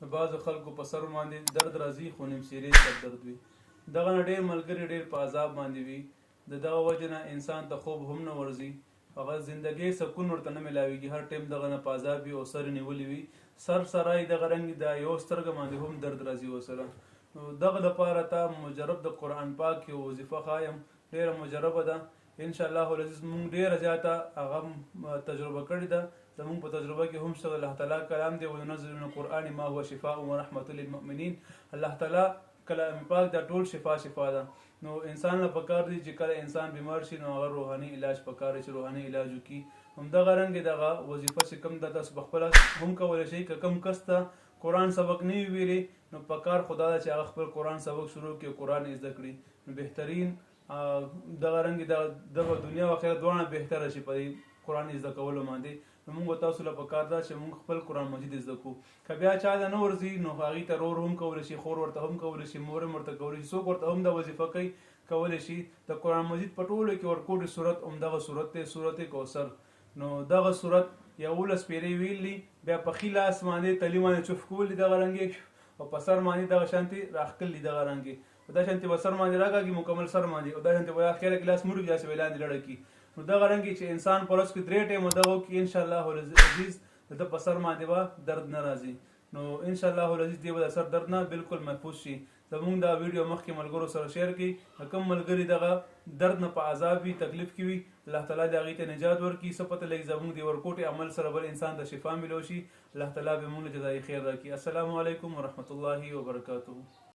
د بعضو خلکو په سر باندې درد راځي خو نیم سیرې سر درد وي. دغه نه ډېر ملګري ډېر په عذاب باندې وي. د دغه وجې نه انسان ته خوب هم نه ورځي، هغه زندګۍ سکون ورته نه میلاویږي، هر ټیم دغه نه په عذاب وي او سر نیولی وي، سر سرای دغه رنګ د یو سترګه باندې هم درد راځي ورسره. نو دغه دپاره ته مجرب د قرآن پاک یو وظیفه ښایم، ډېره مجربه ده. انشاءالله العزیز مونږ ډېره زیاته هغه تجربه کړې ده. زمونږ په تجربه کې هم څه الله تعالی کلام دی، وینزل من القرآن ما هو شفاء ورحمة للمؤمنین. الله تعالی کلام پاک دا ټول شفا ده. نو انسان له پکار دی چې کله انسان بیمار شي نو هغه روحاني علاج پکار دی چې روحاني علاج وکړي. همدغه رنګ دغه وظیفه چې کوم ده تاسو پخپله هم کولی شئ. که کوم کس ته قرآن سبق نه وي ویلی نو پکار خدا ده چې هغه خپل قرآن سبق شروع کړي او قرآن زده کړي. نو بهترین دغه رنګ دغه دنیا او آخرت دواړه بهتره شي په دې قرآن زده کولو باندې. نو موږ تاسو له پکار ده چې موږ خپل قرآن مجید زده کړو. که بیا چا ته نه ورځي نو هغې ته رور هم کولی شي، خور ورته هم کولی شي، مور هم ورته کولی شي، څوک ورته هم دا وظیفه کولی شي. د قرآن مجید په ټولو کې ورکوټې صورت همدغه صورت دی، صورت کوثر. نو دغه صورت 11 پیرې ویلي، بیا په ښي لاس باندې تلي باندې چوف کول دي دغه رنګې، او په سر باندې دغه شانتې راښکل دي دغه رنګې، دا شانتې به سر باندې راکاږي مکمل سر باندې، او دا شانتې به اخره کې لاس موږ داسې به لاندې لړه کړي. نو دغه رنګې چې انسان په ورځ کې 3 ټایمه دغه وکړي انشاءالله العزیز د ده په سر باندې به درد نه راځي. نو انشاءالله العزیز دی به د سر درد نه بالکل محفوظ شي. زمونږ دا ویډیو مخکې ملګرو سره شیر کړي. کوم ملګري دغه درد نه په عذاب وي، تکلیف کې وي، الله تعالی د هغې ته نجات ورکړي. څه پته لګي زمونږ د ورکوټې عمل سره بل انسان ته شفا میلو شي. الله تعالی به مونږ له جزای خیر راکړي. السلام علیکم ورحمة الله وبرکاته.